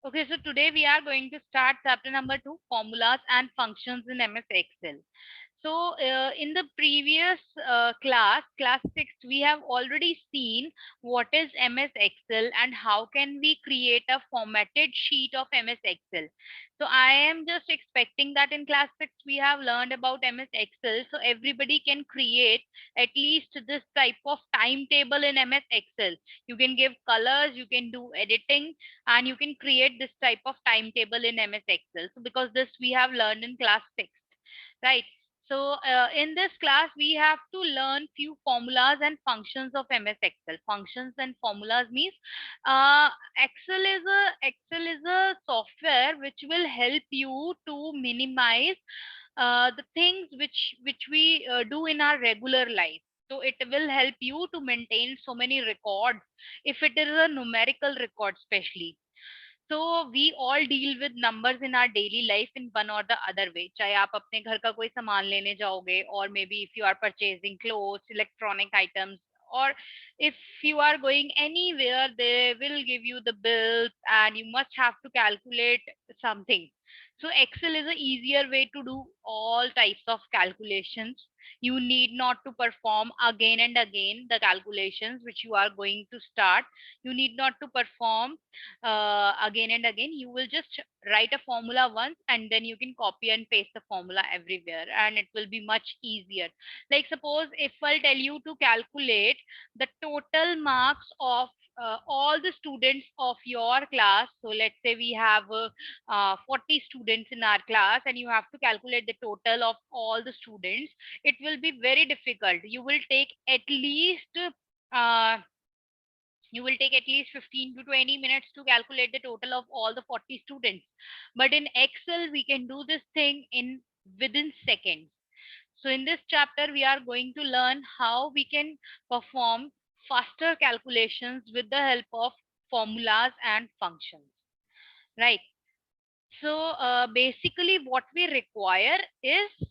Okay, so today we are going to start chapter number 2, formulas and functions in MS Excel. So, in the previous class 6, we have already seen what is MS Excel and how can we create a formatted sheet of MS Excel. So, I am just expecting that in class 6 we have learned about MS Excel, so everybody can create at least this type of timetable in MS Excel. You can give colors, you can do editing, and you can create this type of timetable in MS Excel. So, because this we have learned in class 6, right? So in this class, we have to learn few formulas and functions of MS Excel. Functions and formulas means uh, Excel is a software which will help you to minimize the things which we do in our regular life. So it will help you to maintain so many records if it is a numerical record, especially. So we all deal with numbers in our daily life in one or the other way. चाहे आप अपने घर का कोई सामान लेने जाओगे, or maybe if you are purchasing clothes, electronic items, or if you are going anywhere, they will give you the bills and you must have to calculate something. So Excel is a easier way to do all types of calculations. You need not to perform again and again the calculations which you are going to start. You need not to perform again and again. You will just write a formula once and then you can copy and paste the formula everywhere, and it will be much easier. Like suppose if I'll tell you to calculate the total marks of all the students of your class. So let's say we have 40 students in our class and you have to calculate the total of all the students. It will be very difficult. Uh, you will take at least 15 to 20 minutes to calculate the total of all the 40 students. But in Excel, we can do this thing in within seconds. So in this chapter, we are going to learn how we can perform faster calculations with the help of formulas and functions, right? So basically what we require is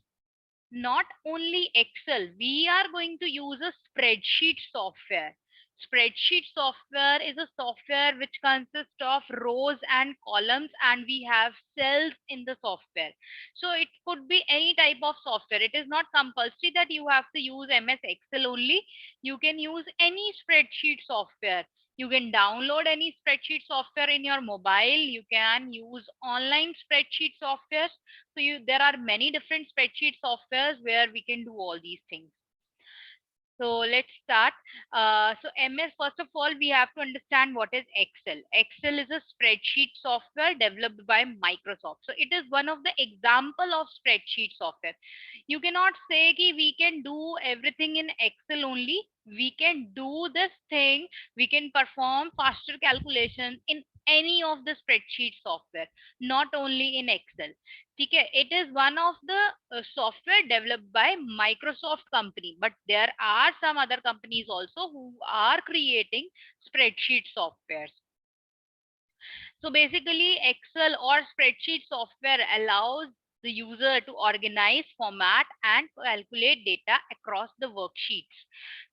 not only Excel, we are going to use a spreadsheet software. Spreadsheet software is a software which consists of rows and columns, and we have cells in the software. So it could be any type of software. It is not compulsory that you have to use MS Excel only. You can use any spreadsheet software. You can download any spreadsheet software in your mobile. You can use online spreadsheet software. So there are many different spreadsheet softwares where we can do all these things. So let's start. So MS, first of all, we have to understand what is Excel. Excel is a spreadsheet software developed by Microsoft. So it is one of the example of spreadsheet software. You cannot say ki we can do everything in Excel only. We can do this thing. We can perform faster calculation in any of the spreadsheet software, not only in Excel. ठीक है, it is one of the software developed by Microsoft company, but there are some other companies also who are creating spreadsheet softwares. So basically Excel or spreadsheet software allows the user to organize, format and calculate data across the worksheets.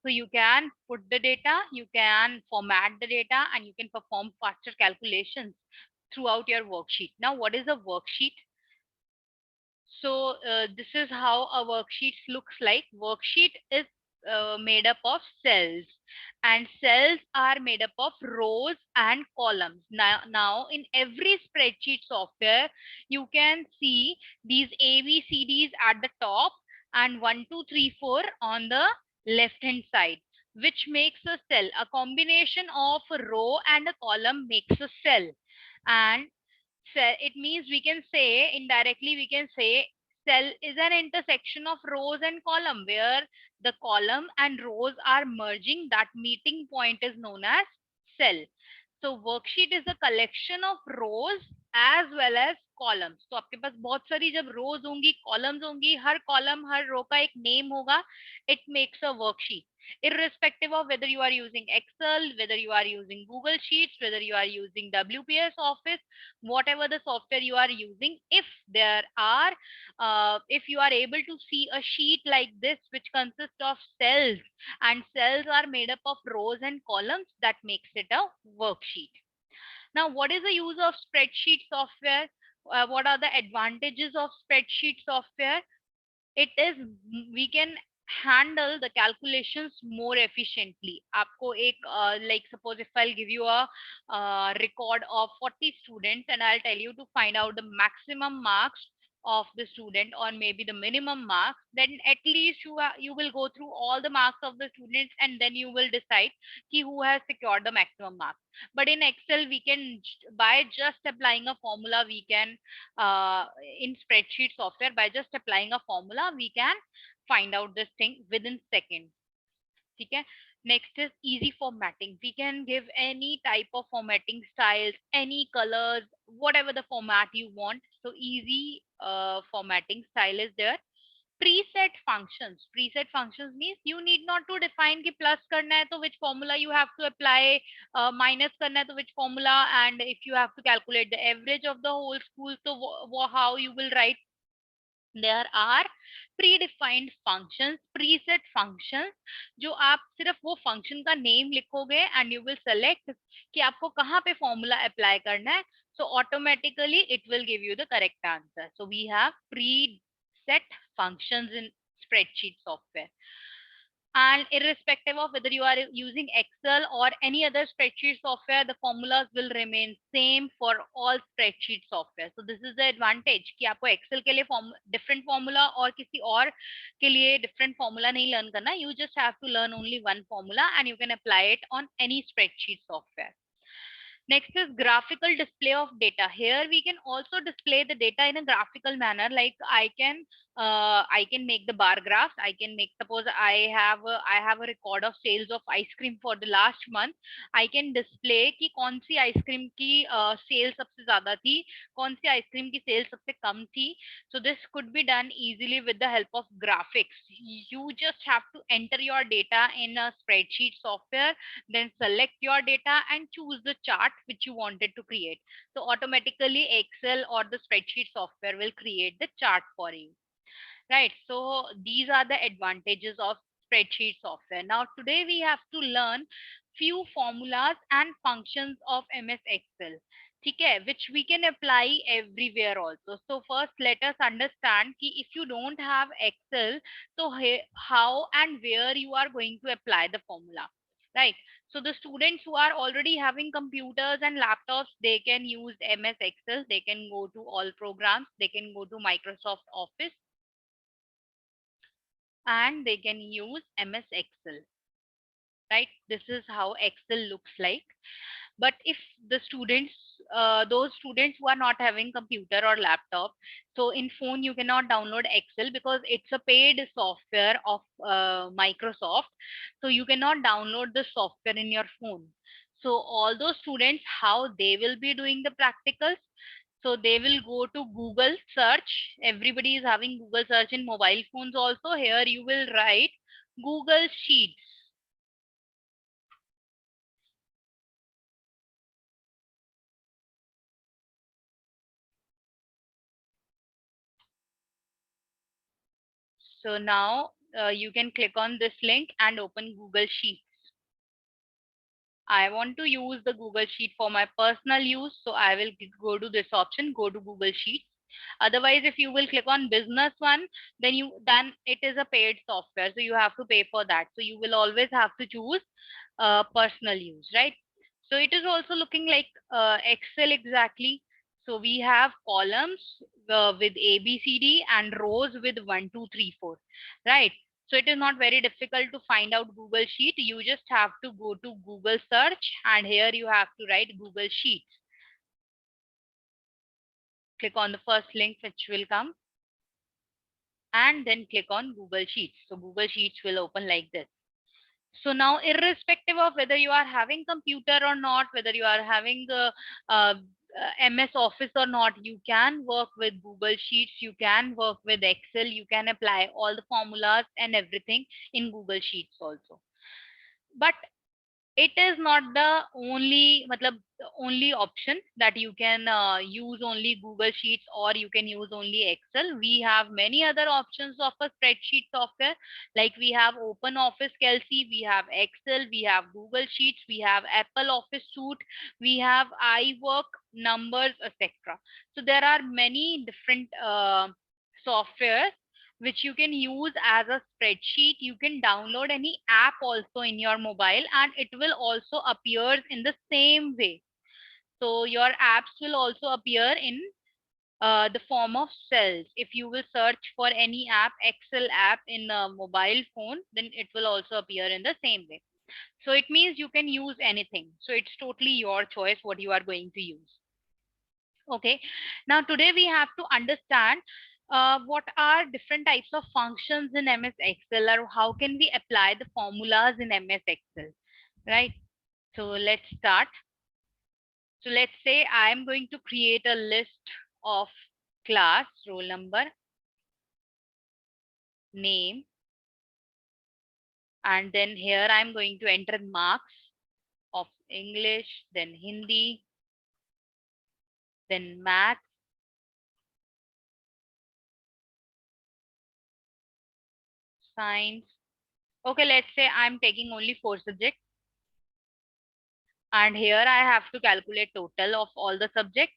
So you can put the data, you can format the data, and you can perform faster calculations throughout your worksheet. Now what is a worksheet? So this is how a worksheet looks like. Worksheet is made up of cells, and cells are made up of rows and columns. Now in every spreadsheet software, you can see these ABCDs at the top and 1, 2, 3, 4 on the left hand side, which makes a cell. A combination of a row and a column makes a cell. And cell, it means we can say indirectly, we can say cell is an intersection of rows and column where the column and rows are merging. That meeting point is known as cell. So worksheet is a collection of rows as well as columns. तो आपके पास बहुत सारी जब rows होंगी, columns होंगी, हर column हर row का एक name होगा, it makes a worksheet. Irrespective of whether you are using Excel, whether you are using Google Sheets, whether you are using WPS Office, whatever the software you are using, if you are able to see a sheet like this which consists of cells, and cells are made up of rows and columns, that makes it a worksheet. Now, what is the use of spreadsheet software? What are the advantages of spreadsheet software? It is, we can handle the calculations more efficiently. आपको एक like suppose if I'll give you a record of 40 students and I'll tell you to find out the maximum marks of the student or maybe the minimum marks, then at least you will go through all the marks of the students and then you will decide ki who has secured the maximum marks. But in Excel we can, by just applying a formula, we can uh, in spreadsheet software, by just applying a formula we can find out this thing within seconds. Okay. Next is easy formatting. We can give any type of formatting styles, any colors, whatever the format you want. So easy formatting style is there. Preset functions. Preset functions means you need not to define कि plus करना है तो which formula you have to apply, minus करना है तो which formula, and if you have to calculate the average of the whole school, so how you will write. There are predefined functions, preset functions, जो आप सिर्फ वो function का name लिखोगे and you will select कि आपको कहाँ पे formula apply करना है, so automatically it will give you the correct answer. So we have preset functions in spreadsheet software. And irrespective of whether you are using Excel or any other spreadsheet software, the formulas will remain same for all spreadsheet software. So this is the advantage कि आपको Excel के लिए different formula और किसी और के लिए different formula नहीं learn करना. You just have to learn only one formula and you can apply it on any spreadsheet software. Next is graphical display of data. Here we can also display the data in a graphical manner. Like I can make the bar graphs. I can make, suppose I have a record of sales of ice cream for the last month. I can display कि कौन सी ice cream की sale सबसे ज़्यादा थी, कौन सी ice cream की sale सबसे कम थी. So this could be done easily with the help of graphics. You just have to enter your data in a spreadsheet software, then select your data and choose the chart which you wanted to create. So automatically Excel or the spreadsheet software will create the chart for you. Right. So these are the advantages of spreadsheet software. Now today we have to learn few formulas and functions of MS Excel. Okay, which we can apply everywhere also. So first let us understand कि if you don't have Excel, so how and where you are going to apply the formula, right? So the students who are already having computers and laptops, they can use MS Excel. They can go to all programs. They can go to Microsoft Office and they can use MS Excel, right? This is how Excel looks like. But if the students, those students who are not having computer or laptop, so in phone you cannot download Excel because it's a paid software of Microsoft. So you cannot download the software in your phone. So all those students, how they will be doing the practicals? So they will go to Google search. Everybody is having Google search in mobile phones also. Here you will write Google Sheets. So now you can click on this link and open Google Sheets. I want to use the Google Sheet for my personal use. So I will go to this option, go to Google Sheets. Otherwise, if you will click on business one, then it is a paid software. So you have to pay for that. So you will always have to choose personal use, right? So it is also looking like Excel exactly. So we have columns with A, B, C, D and rows with 1, 2, 3, 4, right? So it is not very difficult to find out Google Sheet. You just have to go to Google search and here you have to write Google Sheets. Click on the first link which will come and then click on Google Sheets. So Google Sheets will open like this. So now irrespective of whether you are having computer or not, whether you are having MS Office or not, you can work with Google Sheets, you can work with Excel, you can apply all the formulas and everything in Google Sheets also. But it is not the only, matlab, only option that you can use only Google Sheets or you can use only Excel. We have many other options of a spreadsheet software, like we have Open Office Kelsey, we have Excel, we have Google Sheets, we have Apple Office Suite, we have iWork, Numbers, etc. So there are many different softwares which you can use as a spreadsheet. You can download any app also in your mobile and it will also appear in the same way. So your apps will also appear in the form of cells. If you will search for any app, Excel app in a mobile phone, then it will also appear in the same way. So it means you can use anything. So it's totally your choice what you are going to use. Okay, now today we have to understand what are different types of functions in MS Excel, or how can we apply the formulas in MS Excel, right? So let's start. So let's say I am going to create a list of class, roll number, name, and then here I'm going to enter marks of English, then Hindi, then math, science. Okay, let's say I'm taking only 4 subjects. And here I have to calculate total of all the subjects.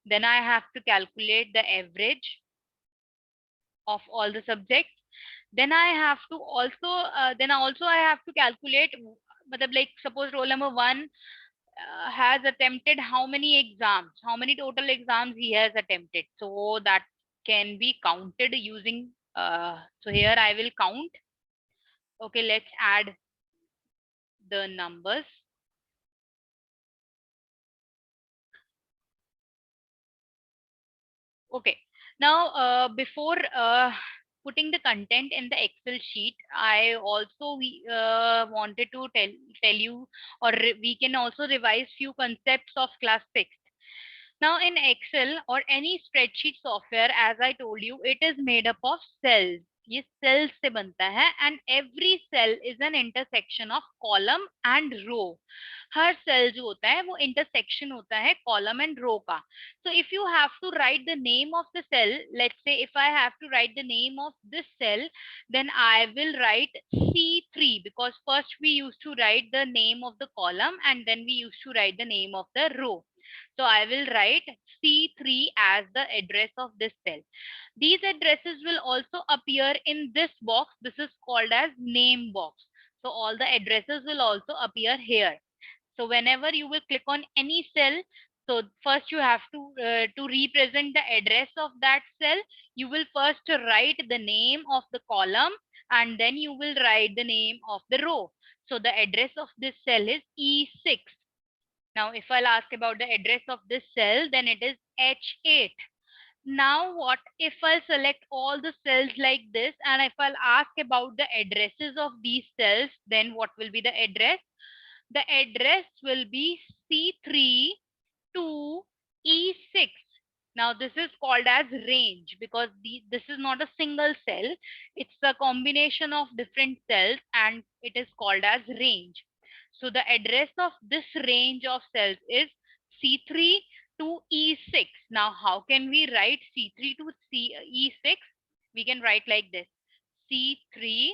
Then I have to calculate the average of all the subjects. Then I have to also, I have to calculate, like suppose roll number 1 has attempted how many exams, how many total exams he has attempted. So that can be counted using, so here I will count. Okay, let's add the numbers. Okay. Now, before putting the content in the Excel sheet, I also wanted to tell you, or we can also revise few concepts of class 6. Now in Excel or any spreadsheet software, as I told you, it is made up of cells. ये cells से बनता है and every cell is an intersection of column and row. Her cell जो होता है वो intersection होता है column and row का. So if you have to write the name of the cell, let's say if I have to write the name of this cell, then I will write C3, because first we used to write the name of the column and then we used to write the name of the row. So I will write C3 as the address of this cell. These addresses will also appear in this box. This is called as name box. So all the addresses will also appear here. So whenever you will click on any cell, so first you have to represent the address of that cell, you will first write the name of the column and then you will write the name of the row. So the address of this cell is E6. Now, if I'll ask about the address of this cell, then it is H8. Now, what if I'll select all the cells like this and if I'll ask about the addresses of these cells, then what will be the address? The address will be C3 to E6. Now, this is called as range because this is not a single cell. It's a combination of different cells and it is called as range. So the address of this range of cells is C3 to E6. Now, how can we write C3 to E6? We can write like this. C3,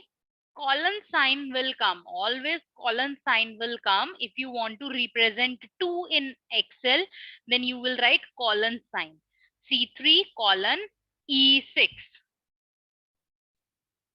colon sign will come. Always colon sign will come. If you want to represent 2 in Excel, then you will write colon sign. C3 colon E6.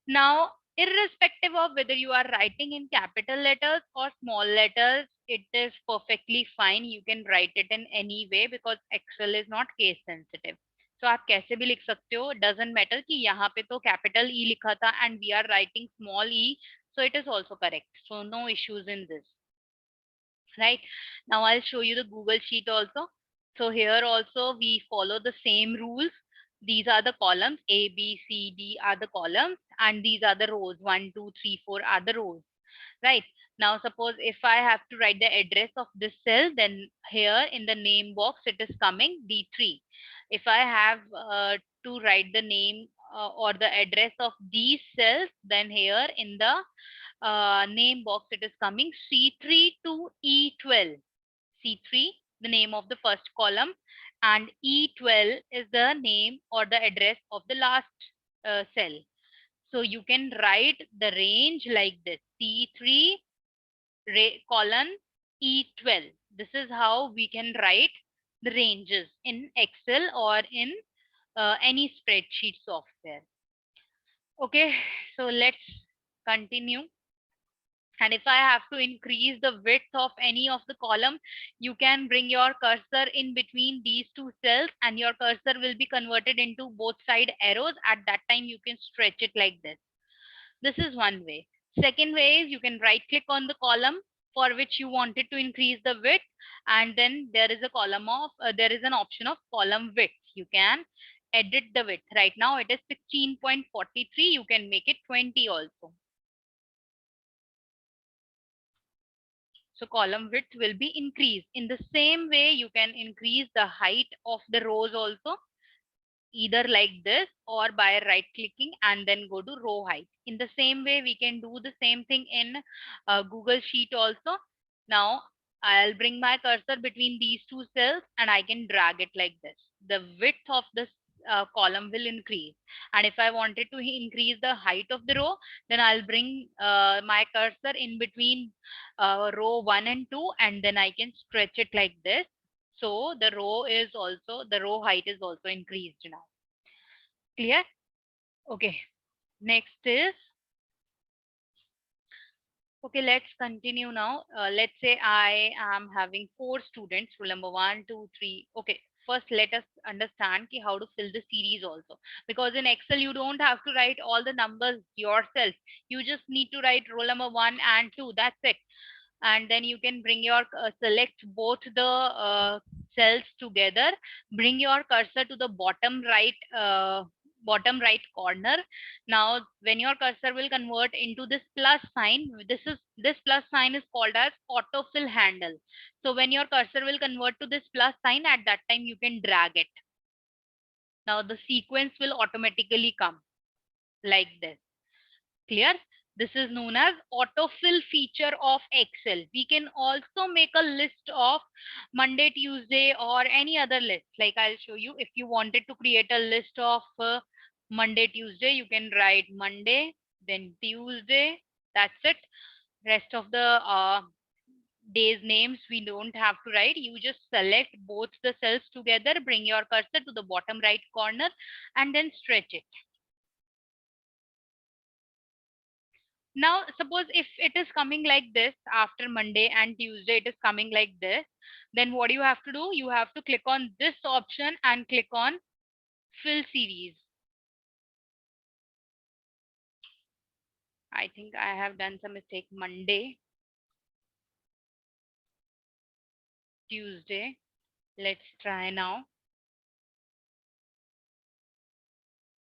Now, irrespective of whether you are writing in capital letters or small letters, it is perfectly fine. You can write it in any way because Excel is not case sensitive. So आप कैसे भी लिख सकते हो, doesn't matter कि यहाँ पे तो capital E लिखा था and we are writing small e, so it is also correct. So no issues in this. Right, now I'll show you the Google Sheet also. So here also we follow the same rules. These are the columns, A, B, C, D are the columns and these are the rows, 1, 2, 3, 4 are the rows. Right, now suppose if I have to write the address of this cell, then here in the name box it is coming D3. If I have to write the name or the address of these cells, then here in the name box it is coming C3 to E12. C3 the name of the first column, and E12 is the name or the address of the last cell. So you can write the range like this: C3 colon E12. This is how we can write the ranges in Excel or in any spreadsheet software. Okay, so let's continue. And if I have to increase the width of any of the column, you can bring your cursor in between these two cells and your cursor will be converted into both side arrows. At that time, you can stretch it like this. This is one way. Second way is you can right click on the column for which you wanted to increase the width, and then there is a column of there is an option of column width. You can edit the width. Right now it is 16.43. You can make it 20 also. So column width will be increased. In the same way, you can increase the height of the rows also, either like this or by right clicking and then go to row height. In the same way, we can do the same thing in Google Sheet also. Now I'll bring my cursor between these two cells and I can drag it like this. The width of this column will increase. And if I wanted to increase the height of the row, then I'll bring my cursor in between row 1 and 2 and then I can stretch it like this. So the row height is also increased now. Clear? Okay. Next is, okay, let's continue now. Let's say I am having 4 students, rule number 1, 2, 3. Okay. First, let us understand how to fill the series also. Because in Excel, you don't have to write all the numbers yourself. You just need to write roll number 1 and 2. That's it. And then you can bring your select both the cells together, bring your cursor to the bottom right corner. Now when your cursor will convert into this plus sign, this plus sign is called as autofill handle. So when your cursor will convert to this plus sign, at that time you can drag it. Now the sequence will automatically come like this. Clear? This is known as autofill feature of Excel. We can also make a list of Monday, Tuesday, or any other list. Like I'll show you. If you wanted to create a list of Monday, Tuesday, you can write Monday, then Tuesday. That's it. Rest of the days names we don't have to write. You just select both the cells together, bring your cursor to the bottom right corner, and then stretch it. Now, suppose if it is coming like this after Monday and Tuesday, it is coming like this, then what do you have to do? You have to click on this option and click on fill series. I think I have done some mistake. Monday, Tuesday. Let's try now.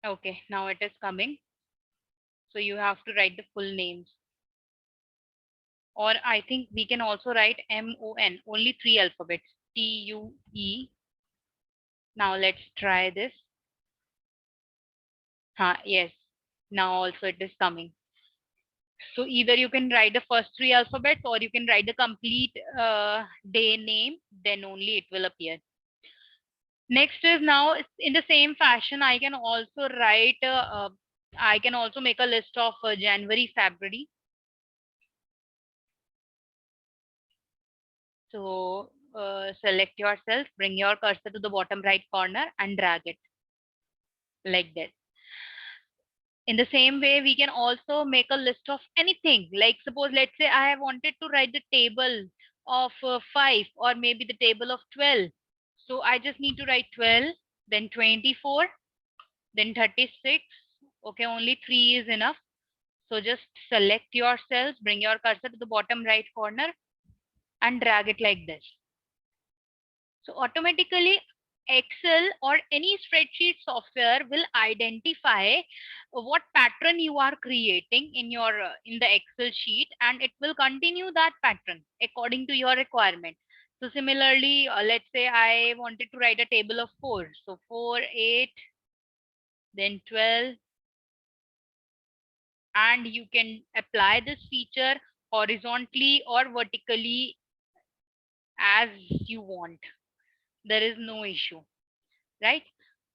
Okay, now it is coming. So you have to write the full names. Or I think we can also write MON, only 3 alphabets. TUE. Now let's try this. Yes, now also it is coming. So either you can write the first 3 alphabets or you can write the complete day name, then only it will appear. Next is now in the same fashion, I can also write, I can also make a list of January, February. So select yourself, bring your cursor to the bottom right corner and drag it like that. In the same way, we can also make a list of anything. Like suppose, let's say I have wanted to write the table of 5 or maybe the table of 12. So I just need to write 12, then 24, then 36. Okay, only 3 is enough. So just select your cells, bring your cursor to the bottom right corner and drag it like this. So automatically Excel or any spreadsheet software will identify what pattern you are creating in your in the Excel sheet, and it will continue that pattern according to your requirement. So similarly, let's say I wanted to write a table of 4. So 4, 8, then 12, and you can apply this feature horizontally or vertically as you want. There is no issue, right?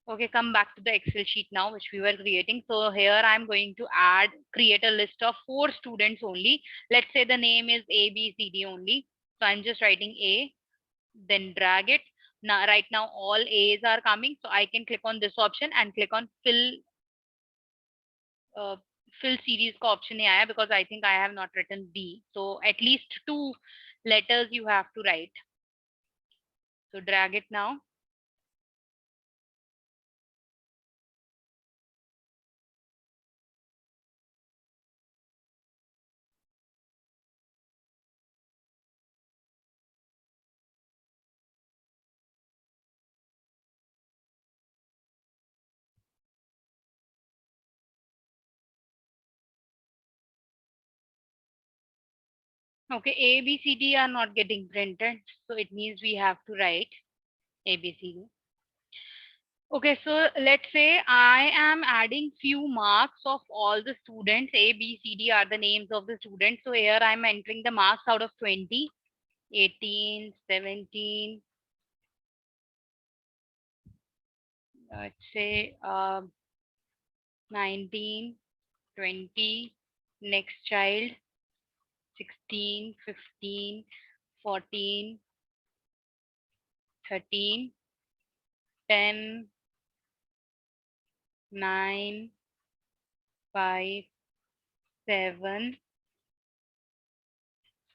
Okay, come back to the Excel sheet now, which we were creating. So here I'm going to create a list of 4 students only. Let's say the name is A, B, C, D only. So I'm just writing A, then drag it. Now, right now all A's are coming. So I can click on this option and click on uh, fill series का option नहीं आया because I think I have not written B. So at least 2 letters you have to write. So drag it now. Okay, A, B, C, D are not getting printed. So it means we have to write A, B, C, D. Okay, so let's say I am adding few marks of all the students. A, B, C, D are the names of the students. So here I'm entering the marks out of 20, 18, 17. Let's say 19, 20. Next child, 16, 15, 14, 13, 10, 9, 5, 7,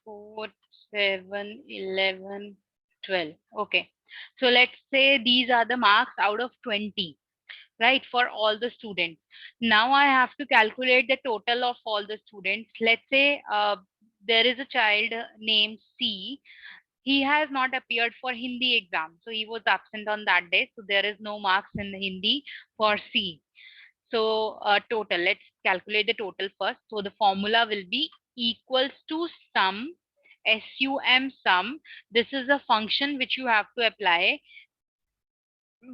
4, 7, 11, 12. Okay. So let's say these are the marks out of 20, right, for all the students. Now I have to calculate the total of all the students. Let's say there is a child named C. He has not appeared for Hindi exam. So he was absent on that day. So there is no marks in Hindi for C. So total, let's calculate the total first. So the formula will be equals to sum, SUM sum. This is a function which you have to apply.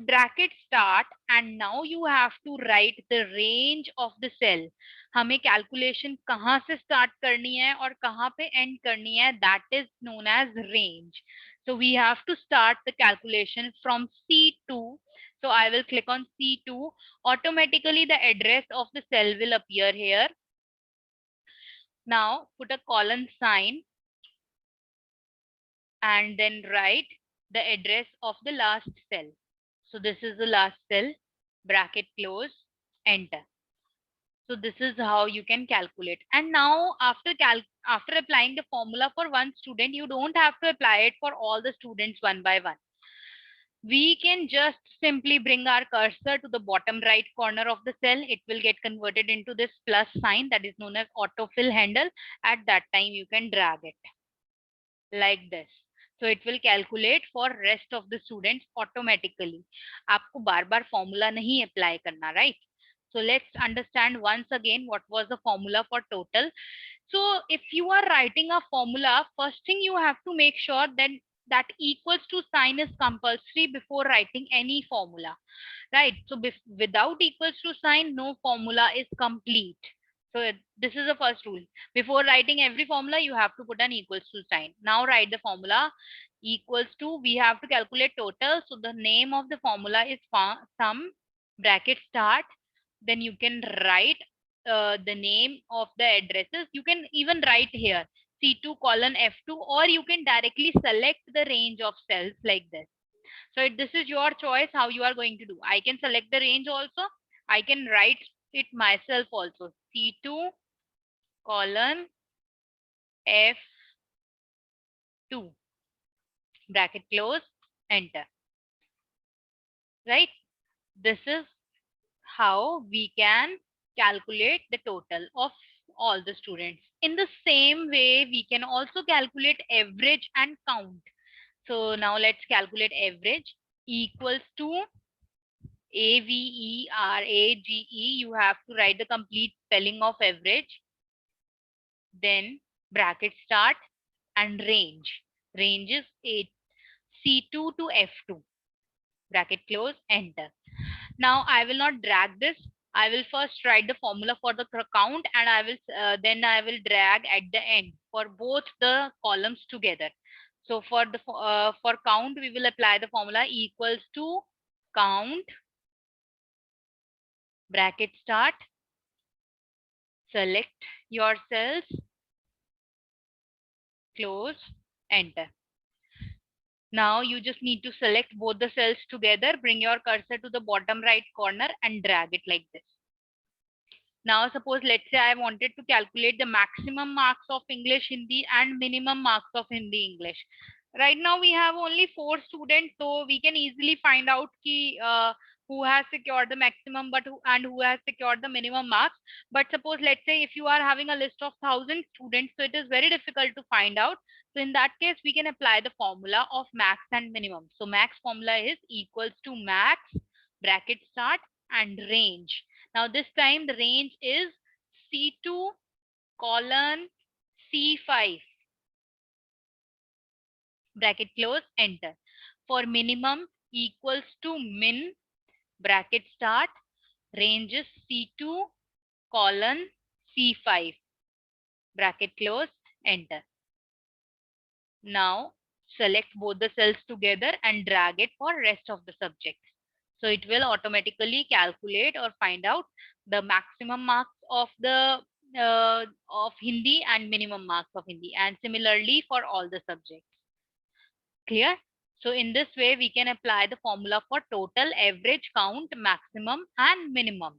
Bracket start and now you have to write the range of the cell. हमें calculation कहाँ से start करनी है और कहाँ पे end करनी है, that is known as range. So we have to start the calculation from C2. So I will click on C2. Automatically the address of the cell will appear here. Now put a colon sign and then write the address of the last cell. So this is the last cell, bracket close, enter. So this is how you can calculate. And now after applying the formula for one student, you don't have to apply it for all the students one by one. We can just simply bring our cursor to the bottom right corner of the cell. It will get converted into this plus sign that is known as autofill handle. At that time, you can drag it like this. So it will calculate for rest of the students automatically. आपको बार बार formula नहीं apply करना, right? So let's understand once again what was the formula for total. So if you are writing a formula, first thing you have to make sure that equals to sign is compulsory before writing any formula, right? So without equals to sign, no formula is complete. So this is the first rule. Before writing every formula, you have to put an equals to sign. Now write the formula equals to, we have to calculate total. So the name of the formula is sum, bracket start. Then you can write the name of the addresses. You can even write here C2 colon F2, or you can directly select the range of cells like this. So this is your choice how you are going to do. I can select the range also. I can write it myself also. C2 colon F2, bracket close, enter. Right? This is how we can calculate the total of all the students. In the same way, we can also calculate average and count. So now let's calculate average equals to average. You have to write the complete spelling of average. Then bracket start and range. Range is C2 to F2. Bracket close, enter. Now I will not drag this. I will first write the formula for the count and I will then I will drag at the end for both the columns together. So for count, we will apply the formula equals to count, bracket start, select your cells, close, enter. Now you just need to select both the cells together, bring your cursor to the bottom right corner and drag it like this. Now suppose, let's say I wanted to calculate the maximum marks of English Hindi and minimum marks of Hindi English. Right now we have only 4 students, so we can easily find out who has secured the maximum and who has secured the minimum marks. But suppose, let's say if you are having a list of 1,000 students, so it is very difficult to find out. So in that case, we can apply the formula of max and minimum. So max formula is equals to max, bracket start, and range. Now this time the range is C2 colon C5, bracket close, enter. For minimum equals to min, bracket start, range is C2 colon C5, bracket close, enter. Now select both the cells together and drag it for rest of the subjects. So it will automatically calculate or find out the maximum marks of the of Hindi and minimum marks of Hindi, and similarly for all the subjects. Clear? So in this way, we can apply the formula for total, average, count, maximum, and minimum.